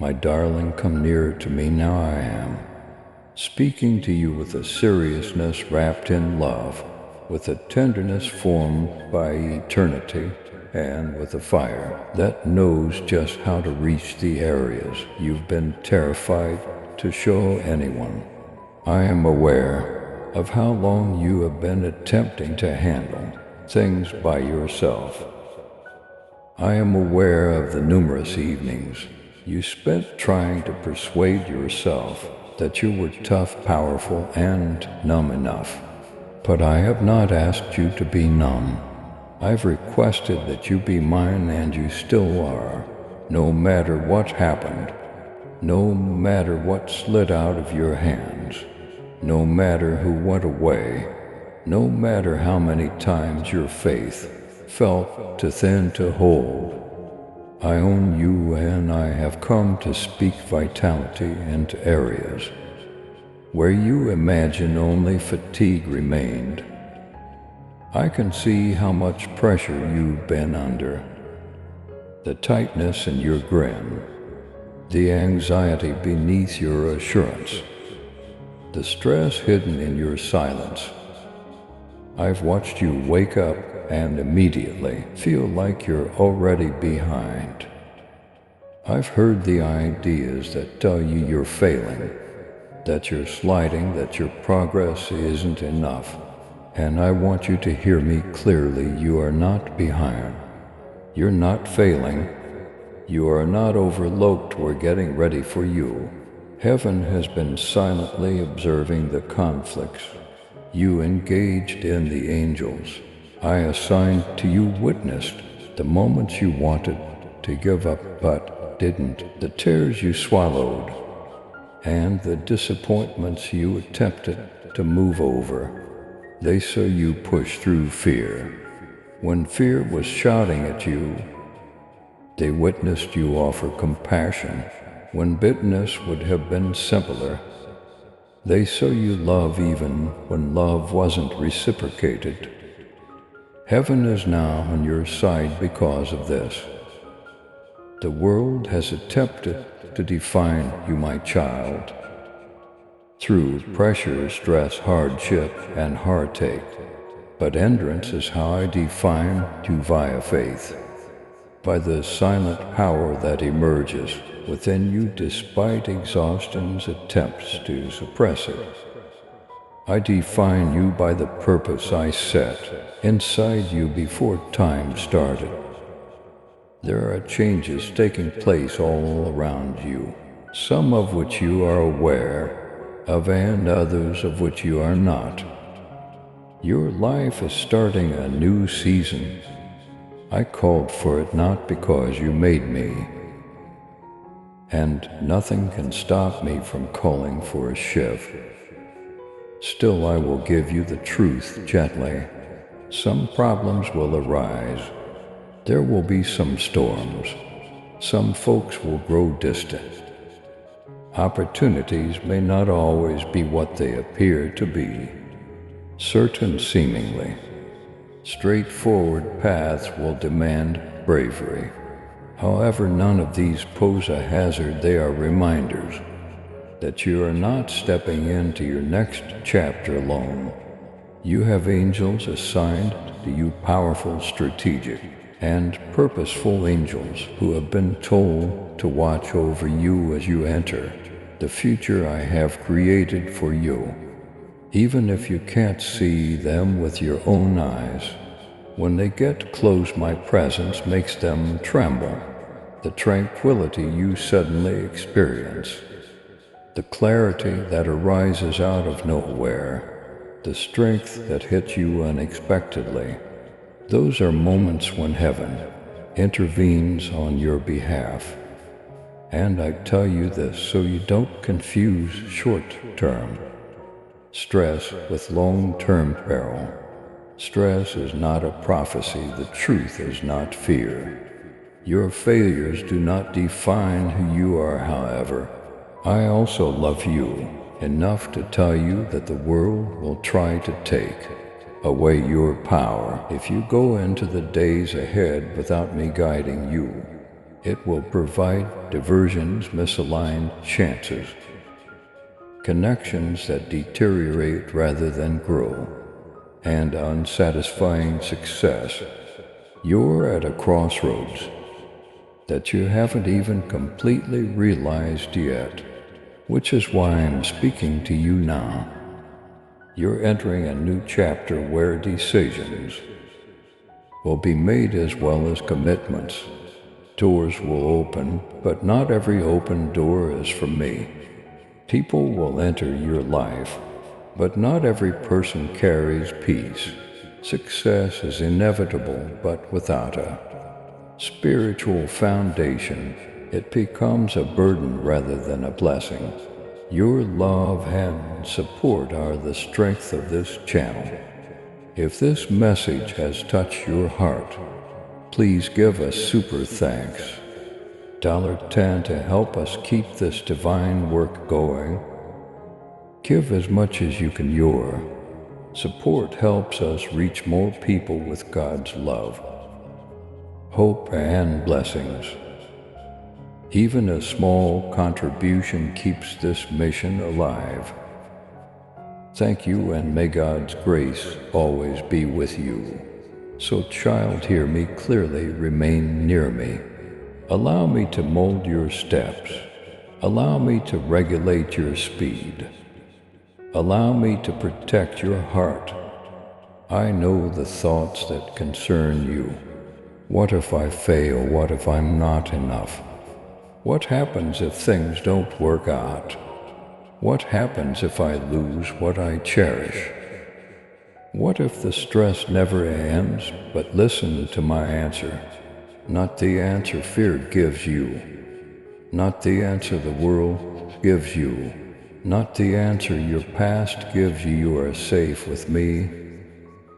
My darling, come nearer to me, now I am speaking to you with a seriousness wrapped in love, with a tenderness formed by eternity, and with a fire that knows just how to reach the areas you've been terrified to show anyone. I am aware of how long you have been attempting to handle things by yourself. I am aware of the numerous evenings you spent trying to persuade yourself that you were tough, powerful, and numb enough. But I have not asked you to be numb. I've requested that you be mine, and you still are, no matter what happened, no matter what slid out of your hands, no matter who went away, no matter how many times your faith felt too thin to hold. I own you, and I have come to speak vitality into areas where you imagine only fatigue remained. I can see how much pressure you've been under, the tightness in your grin, the anxiety beneath your assurance, the stress hidden in your silence. I've watched you wake up and immediately feel like you're already behind. I've heard the ideas that tell you you're failing, that you're sliding, that your progress isn't enough. And I want you to hear me clearly. You are not behind. You're not failing. You are not overlooked. We're getting ready for you. Heaven has been silently observing the conflicts you engaged in. The angels I assigned to you witnessed the moments you wanted to give up but didn't, the tears you swallowed, and the disappointments you attempted to move over. They saw you push through fear. When fear was shouting at you, they witnessed you offer compassion. When bitterness would have been simpler, they saw you love even when love wasn't reciprocated. Heaven is now on your side because of this. The world has attempted to define you, my child, through pressure, stress, hardship, and heartache. But endurance is how I define you via faith, by the silent power that emerges within you despite exhaustion's attempts to suppress it. I define you by the purpose I set inside you before time started. There are changes taking place all around you, some of which you are aware of and others of which you are not. Your life is starting a new season. I called for it not because you made me, and nothing can stop me from calling for a shift. Still, I will give you the truth gently. Some problems will arise. There will be some storms. Some folks will grow distant. Opportunities may not always be what they appear to be. Certain seemingly straightforward paths will demand bravery. However, none of these pose a hazard. They are reminders that you are not stepping into your next chapter alone. You have angels assigned to you, powerful, strategic, and purposeful angels who have been told to watch over you as you enter the future I have created for you. Even if you can't see them with your own eyes, when they get close, my presence makes them tremble. The tranquility you suddenly experience, the clarity that arises out of nowhere, the strength that hits you unexpectedly, those are moments when heaven intervenes on your behalf. And I tell you this so you don't confuse short-term stress with long-term peril. Stress is not a prophecy. The truth is not fear. Your failures do not define who you are, however. I also love you enough to tell you that the world will try to take away your power if you go into the days ahead without me guiding you. It will provide diversions, misaligned chances, connections that deteriorate rather than grow, and unsatisfying success. You're at a crossroads that you haven't even completely realized yet, which is why I'm speaking to you now. You're entering a new chapter where decisions will be made as well as commitments. Doors will open, but not every open door is for me. People will enter your life, but not every person carries peace. Success is inevitable, but without a spiritual foundation, it becomes a burden rather than a blessing. Your love and support are the strength of this channel. If this message has touched your heart, please give us super thanks. $10 to help us keep this divine work going. Give as much as you can. Your support helps us reach more people with God's love, hope, and blessings. Even a small contribution keeps this mission alive. Thank you, and may God's grace always be with you. So, child, hear me clearly, remain near me. Allow me to mold your steps. Allow me to regulate your speed. Allow me to protect your heart. I know the thoughts that concern you. What if I fail? What if I'm not enough? What happens if things don't work out? What happens if I lose what I cherish? What if the stress never ends? But listen to my answer. Not the answer fear gives you. Not the answer the world gives you. Not the answer your past gives you. You are safe with me.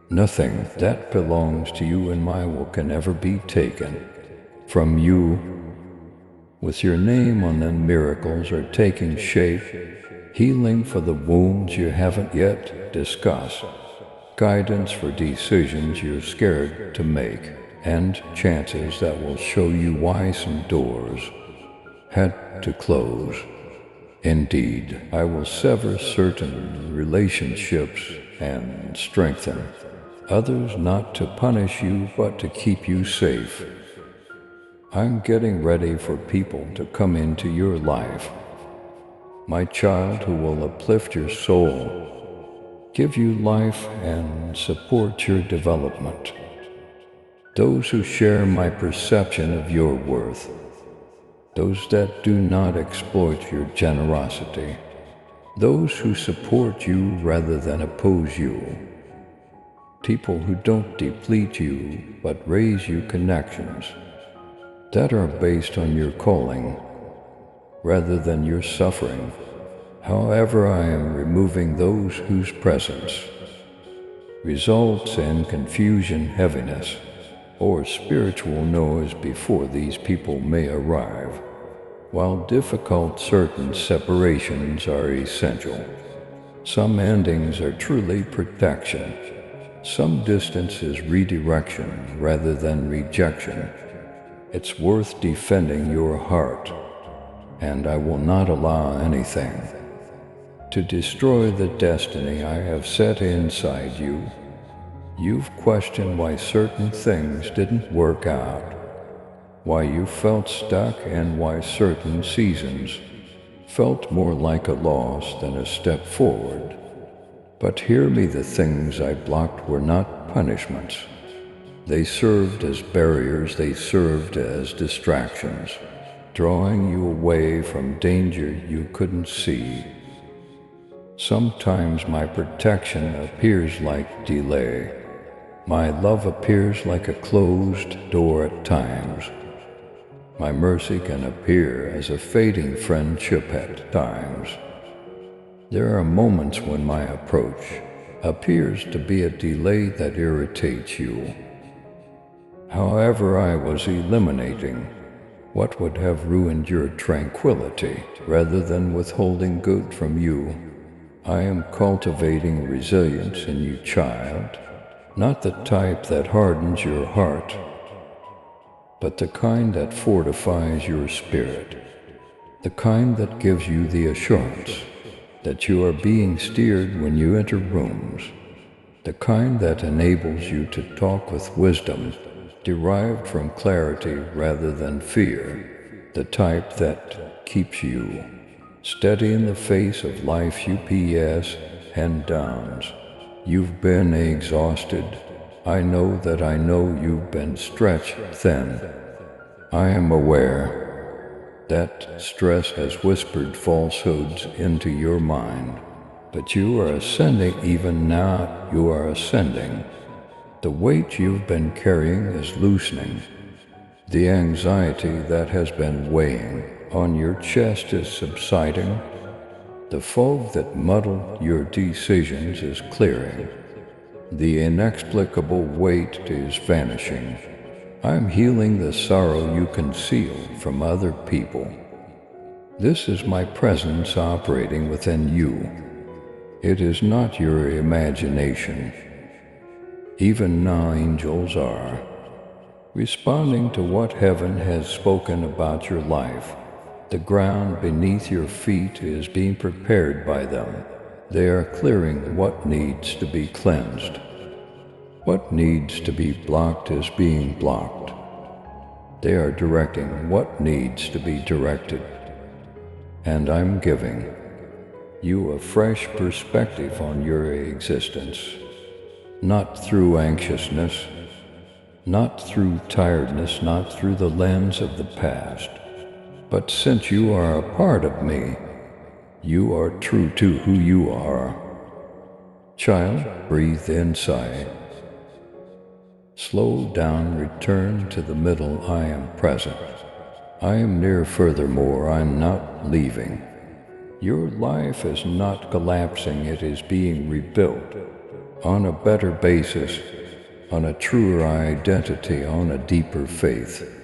Nothing that belongs to you and my will can ever be taken from you. With your name on them, miracles are taking shape. Healing for the wounds you haven't yet discussed. Guidance for decisions you're scared to make. And chances that will show you why some doors had to close. Indeed, I will sever certain relationships and strengthen others, not to punish you, but to keep you safe. I'm getting ready for people to come into your life, my child, who will uplift your soul, give you life, and support your development. Those who share my perception of your worth, those that do not exploit your generosity, those who support you rather than oppose you, people who don't deplete you but raise you connections that are based on your calling rather than your suffering. However, I am removing those whose presence results in confusion, heaviness, or spiritual noise before these people may arrive. While difficult, certain separations are essential. Some endings are truly protection. Some distance is redirection rather than rejection. It's worth defending your heart, and I will not allow anything to destroy the destiny I have set inside you. You've questioned why certain things didn't work out, why you felt stuck, and why certain seasons felt more like a loss than a step forward. But hear me, the things I blocked were not punishments. They served as barriers, they served as distractions, drawing you away from danger you couldn't see. Sometimes my protection appears like delay. My love appears like a closed door at times. My mercy can appear as a fading friendship at times. There are moments when my approach appears to be a delay that irritates you. However, I was eliminating what would have ruined your tranquility rather than withholding good from you. I am cultivating resilience in you, child, not the type that hardens your heart, but the kind that fortifies your spirit, the kind that gives you the assurance that you are being steered when you enter rooms, the kind that enables you to talk with wisdom derived from clarity rather than fear, the type that keeps you steady in the face of life's UPS and downs. You've been exhausted. I know that I know you've been stretched thin. I am aware that stress has whispered falsehoods into your mind, but you are ascending. Even now you are ascending. The weight you've been carrying is loosening. The anxiety that has been weighing on your chest is subsiding. The fog that muddled your decisions is clearing. The inexplicable weight is vanishing. I'm healing the sorrow you conceal from other people. This is my presence operating within you. It is not your imagination. Even now angels are responding to what heaven has spoken about your life. The ground beneath your feet is being prepared by them. They are clearing what needs to be cleansed. What needs to be blocked is being blocked. They are directing what needs to be directed. And I'm giving you a fresh perspective on your existence. Not through anxiousness, not through tiredness, not through the lens of the past. But since you are a part of me, you are true to who you are. Child, breathe inside. Slow down, return to the middle. I am present. I am near. Furthermore, I'm not leaving. Your life is not collapsing, it is being rebuilt on a better basis, on a truer identity, on a deeper faith.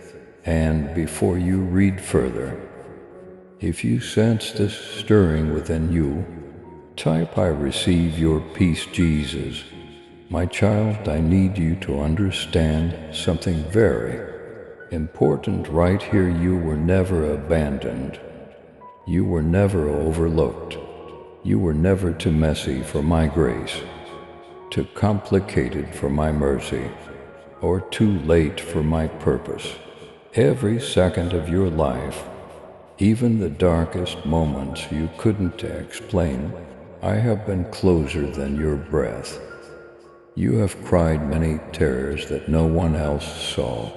And before you read further, if you sense this stirring within you, type I receive your peace, Jesus. My child, I need you to understand something very important right here. You were never abandoned. You were never overlooked. You were never too messy for my grace, too complicated for my mercy, or too late for my purpose. Every second of your life, even the darkest moments you couldn't explain, I have been closer than your breath. You have cried many tears that no one else saw.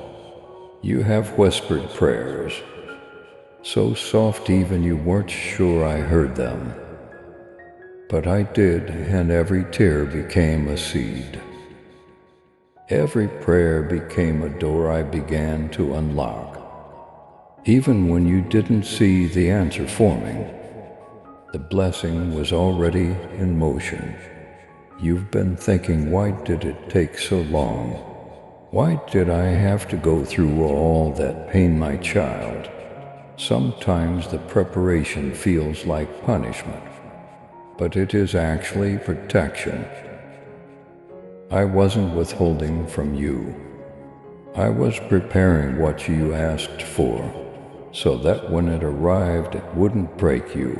You have whispered prayers, so soft even you weren't sure I heard them. But I did, and every tear became a seed. Every prayer became a door I began to unlock. Even when you didn't see the answer forming, the blessing was already in motion. You've been thinking, why did it take so long? Why did I have to go through all that pain, my child? Sometimes the preparation feels like punishment, but it is actually protection. I wasn't withholding from you. I was preparing what you asked for, so that when it arrived it wouldn't break you,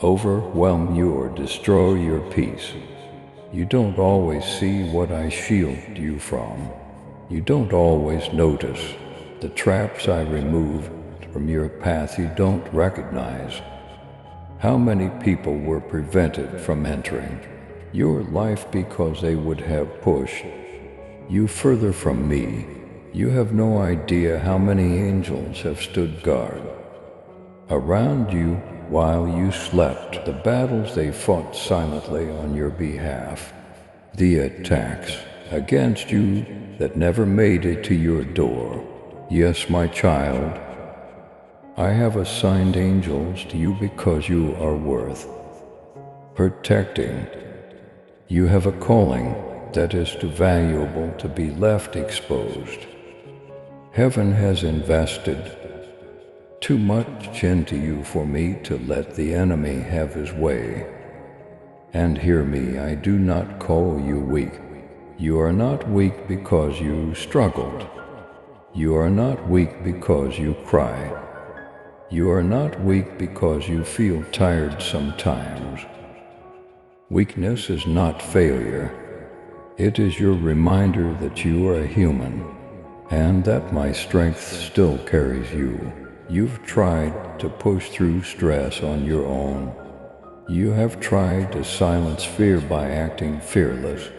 overwhelm you, or destroy your peace. You don't always see what I shield you from. You don't always notice the traps I removed from your path. You don't recognize how many people were prevented from entering your life because they would have pushed you further from me. You have no idea how many angels have stood guard around you while you slept, the battles they fought silently on your behalf, the attacks against you that never made it to your door. Yes, my child, I have assigned angels to you because you are worth protecting. You have a calling that is too valuable to be left exposed. Heaven has invested too much into you for me to let the enemy have his way. And hear me, I do not call you weak. You are not weak because you struggled. You are not weak because you cry. You are not weak because you feel tired sometimes. Weakness is not failure. It is your reminder that you are a human, and that my strength still carries you. You've tried to push through stress on your own. You have tried to silence fear by acting fearless.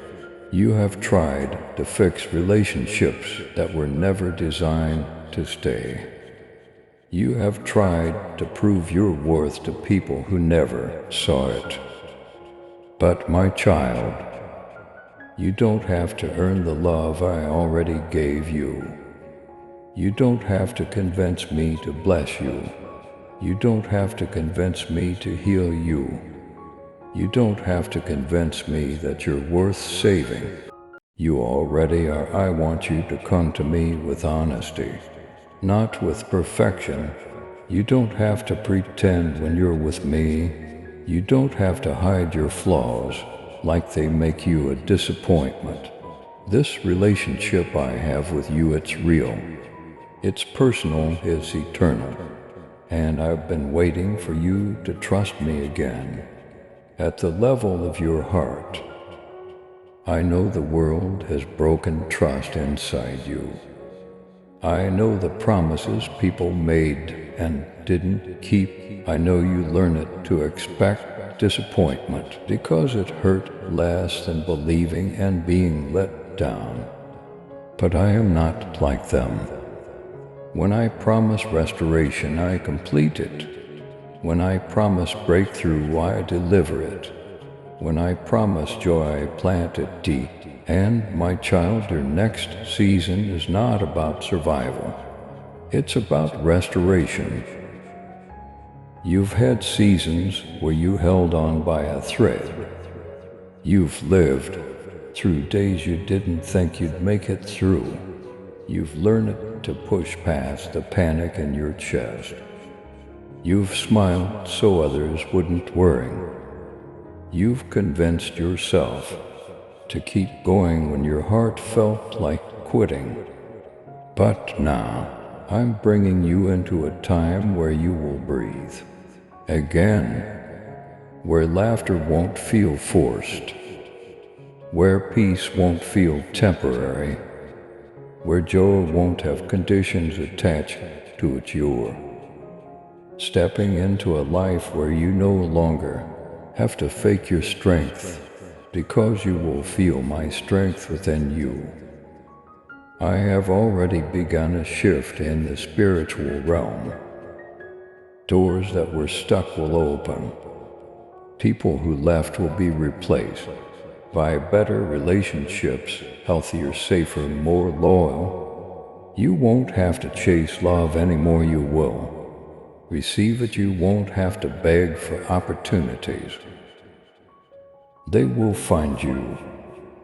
You have tried to fix relationships that were never designed to stay. You have tried to prove your worth to people who never saw it. But my child, you don't have to earn the love I already gave you. You don't have to convince me to bless you. You don't have to convince me to heal you. You don't have to convince me that you're worth saving. You already are. I want you to come to me with honesty, not with perfection. You don't have to pretend when you're with me. You don't have to hide your flaws like they make you a disappointment. This relationship I have with you, it's real. It's personal, it's eternal. And I've been waiting for you to trust me again, at the level of your heart. I know the world has broken trust inside you. I know the promises people made and didn't keep. I know you learn it to expect disappointment because it hurt less than believing and being let down. But I am not like them. When I promise restoration, I complete it. When I promise breakthrough, I deliver it. When I promise joy, I plant it deep. And, my child, your next season is not about survival. It's about restoration. You've had seasons where you held on by a thread. You've lived through days you didn't think you'd make it through. You've learned to push past the panic in your chest. You've smiled so others wouldn't worry. You've convinced yourself to keep going when your heart felt like quitting. But now, I'm bringing you into a time where you will breathe again, where laughter won't feel forced, where peace won't feel temporary, where joy won't have conditions attached to it. You're stepping into a life where you no longer have to fake your strength, because you will feel my strength within you. I have already begun a shift in the spiritual realm. Doors that were stuck will open. People who left will be replaced by better relationships, healthier, safer, more loyal. You won't have to chase love anymore. You will receive it. You won't have to beg for opportunities. They will find you.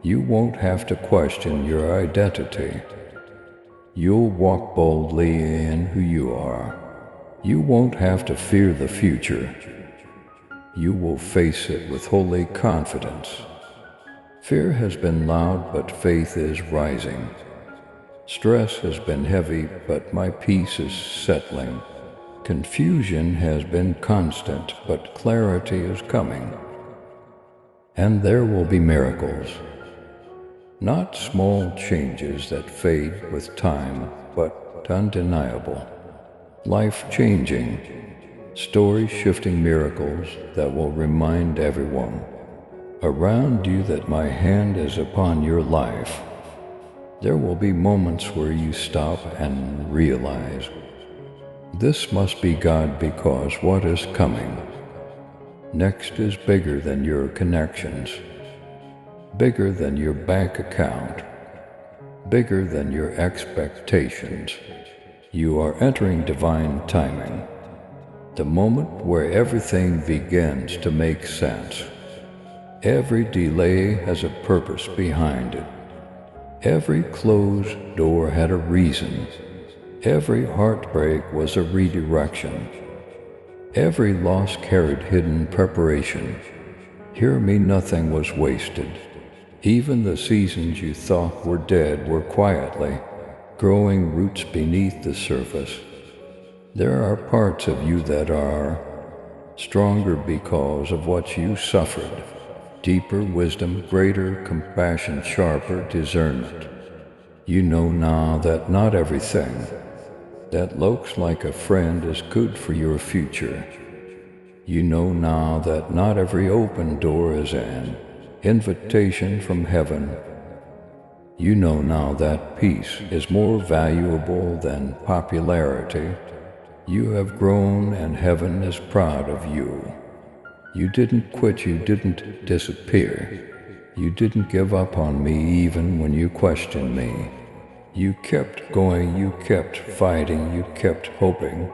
You won't have to question your identity. You'll walk boldly in who you are. You won't have to fear the future. You will face it with holy confidence. Fear has been loud, but faith is rising. Stress has been heavy, but my peace is settling. Confusion has been constant, but clarity is coming. And there will be miracles. Not small changes that fade with time, but undeniable, life-changing, story-shifting miracles that will remind everyone around you that my hand is upon your life. There will be moments where you stop and realize, this must be God, because what is coming next is bigger than your connections, bigger than your bank account, bigger than your expectations. You are entering divine timing, the moment where everything begins to make sense. Every delay has a purpose behind it. Every closed door had a reason. Every heartbreak was a redirection. Every loss carried hidden preparation. Hear me, nothing was wasted. Even the seasons you thought were dead were quietly growing roots beneath the surface. There are parts of you that are stronger because of what you suffered. Deeper wisdom, greater compassion, sharper discernment. You know now that not everything that looks like a friend is good for your future. You know now that not every open door is an invitation from heaven. You know now that peace is more valuable than popularity. You have grown and heaven is proud of you. You didn't quit, you didn't disappear. You didn't give up on me even when you questioned me. You kept going, you kept fighting, you kept hoping.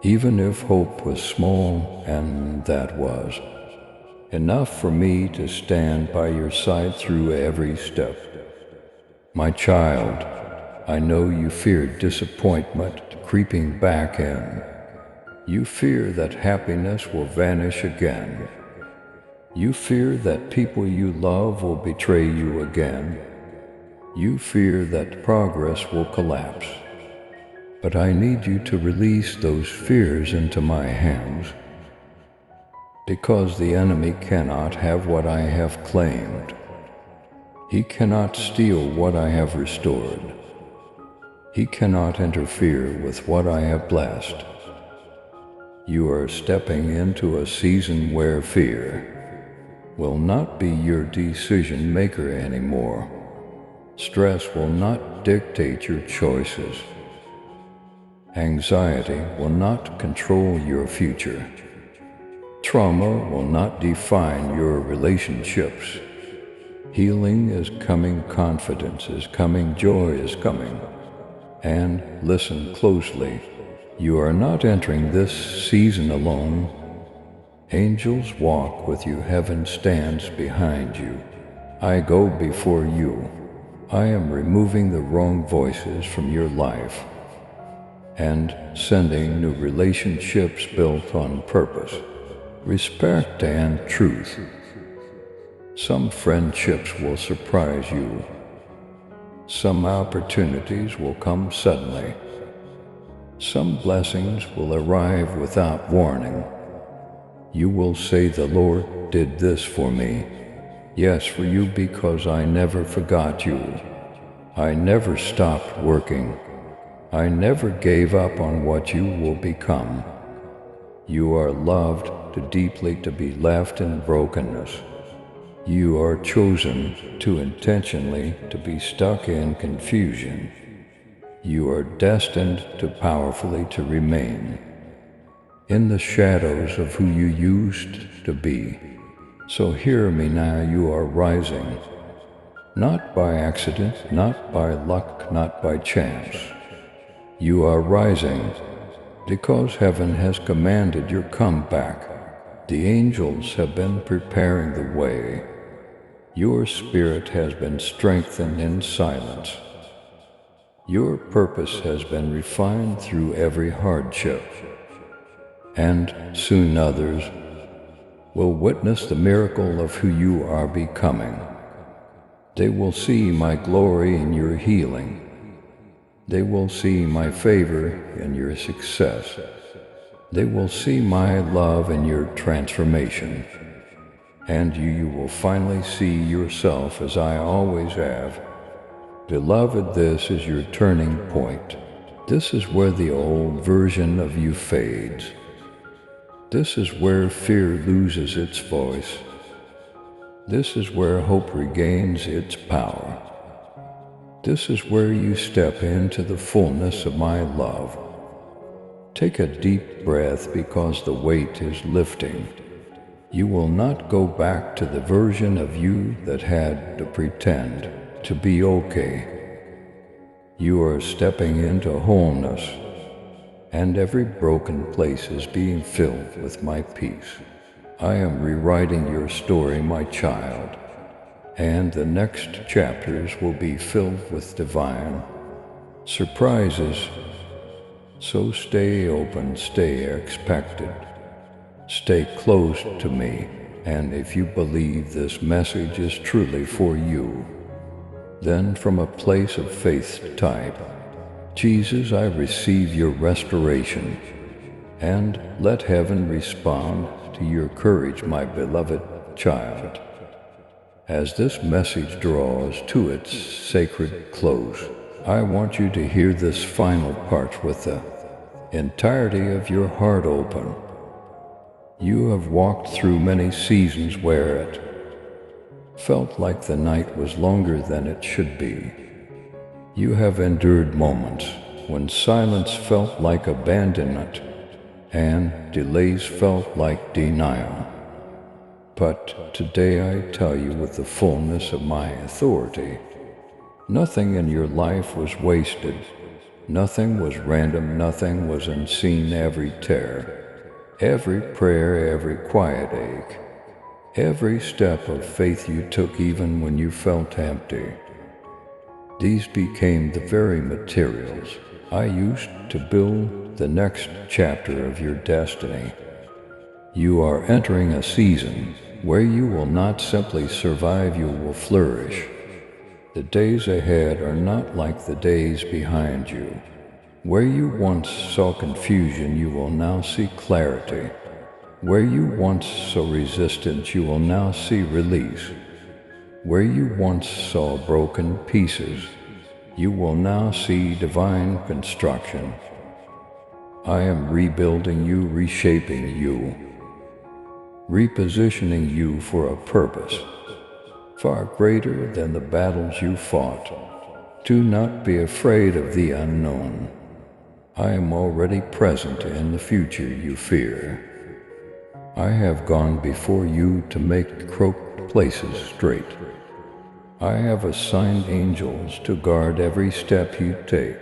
Even if hope was small, and that was enough for me to stand by your side through every step. My child, I know you feared disappointment creeping back in. You fear that happiness will vanish again. You fear that people you love will betray you again. You fear that progress will collapse. But I need you to release those fears into my hands, because the enemy cannot have what I have claimed. He cannot steal what I have restored. He cannot interfere with what I have blessed. You are stepping into a season where fear will not be your decision maker anymore. Stress will not dictate your choices. Anxiety will not control your future. Trauma will not define your relationships. Healing is coming, confidence is coming, joy is coming. And listen closely. You are not entering this season alone. Angels walk with you, heaven stands behind you. I go before you. I am removing the wrong voices from your life and sending new relationships built on purpose, respect, and truth. Some friendships will surprise you. Some opportunities will come suddenly. Some blessings will arrive without warning. You will say, "The Lord did this for me." Yes, for you, because I never forgot you. I never stopped working. I never gave up on what you will become. You are loved too deeply to be left in brokenness. You are chosen too intentionally to be stuck in confusion. You are destined too powerfully to remain in the shadows of who you used to be. So hear me now, you are rising, not by accident, not by luck, not by chance. You are rising because heaven has commanded your comeback. The angels have been preparing the way. Your spirit has been strengthened in silence. Your purpose has been refined through every hardship. And soon others will witness the miracle of who you are becoming. They will see my glory in your healing. They will see my favor in your success. They will see my love in your transformation. And you will finally see yourself as I always have. Beloved, this is your turning point. This is where the old version of you fades. This is where fear loses its voice. This is where hope regains its power. This is where you step into the fullness of my love. Take a deep breath because the weight is lifting. You will not go back to the version of you that had to pretend to be okay. You are stepping into wholeness, and every broken place is being filled with my peace. I am rewriting your story, my child, and the next chapters will be filled with divine surprises. So stay open, stay expectant, stay close to me, and if you believe this message is truly for you, then from a place of faith type, Jesus, I receive your restoration, and let heaven respond to your courage, my beloved child. As this message draws to its sacred close, I want you to hear this final part with the entirety of your heart open. You have walked through many seasons where it felt like the night was longer than it should be. You have endured moments when silence felt like abandonment and delays felt like denial. But today I tell you with the fullness of my authority, nothing in your life was wasted. Nothing was random, nothing was unseen. Every tear, every prayer, every quiet ache, every step of faith you took even when you felt empty. These became the very materials I used to build the next chapter of your destiny. You are entering a season where you will not simply survive, you will flourish. The days ahead are not like the days behind you. Where you once saw confusion, you will now see clarity. Where you once saw resistance, you will now see release. Where you once saw broken pieces, you will now see divine construction. I am rebuilding you, reshaping you, repositioning you for a purpose far greater than the battles you fought. Do not be afraid of the unknown. I am already present in the future you fear. I have gone before you to make crooked places straight. I have assigned angels to guard every step you take.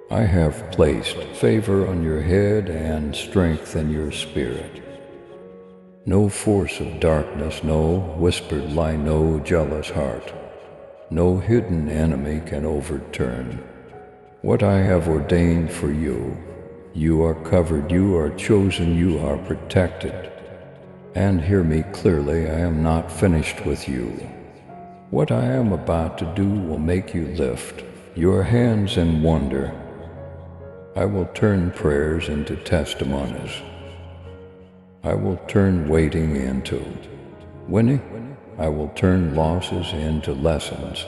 I have placed favor on your head and strength in your spirit. No force of darkness, no whispered lie, no jealous heart, no hidden enemy can overturn what I have ordained for you. You are covered, you are chosen, you are protected. And hear me clearly, I am not finished with you. What I am about to do will make you lift your hands in wonder. I will turn prayers into testimonies. I will turn waiting into winning. I will turn losses into lessons,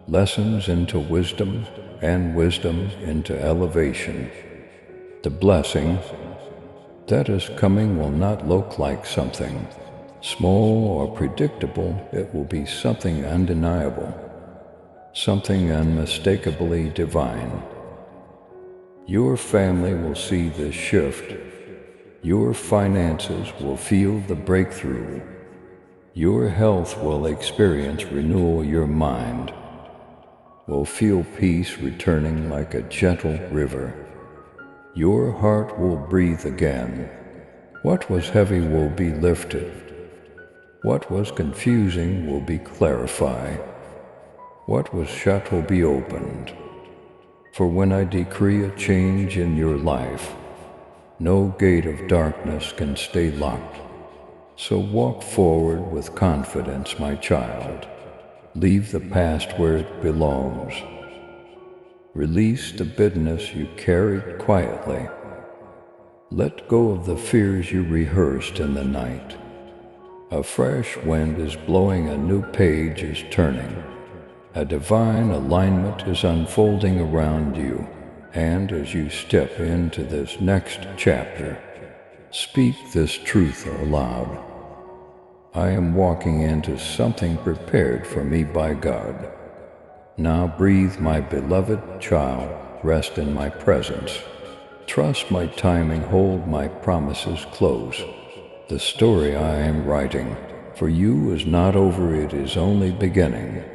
lessons into wisdom, and wisdom into elevation. The blessing that is coming will not look like something small or predictable. It will be something undeniable, something unmistakably divine. Your family will see this shift. Your finances will feel the breakthrough. Your health will experience renewal. Your mind will feel peace returning like a gentle river. Your heart will breathe again. What was heavy will be lifted. What was confusing will be clarified. What was shut will be opened. For when I decree a change in your life, no gate of darkness can stay locked. So walk forward with confidence, my child. Leave the past where it belongs. Release the bitterness you carried quietly. Let go of the fears you rehearsed in the night. A fresh wind is blowing, a new page is turning. A divine alignment is unfolding around you. And as you step into this next chapter, speak this truth aloud. I am walking into something prepared for me by God. Now breathe, my beloved child, rest in my presence. Trust my timing, hold my promises close. The story I am writing for you is not over, it is only beginning.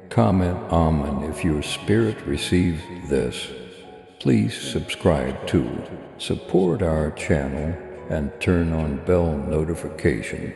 Comment Amen if your spirit received this. Please subscribe to support our channel and turn on bell notification.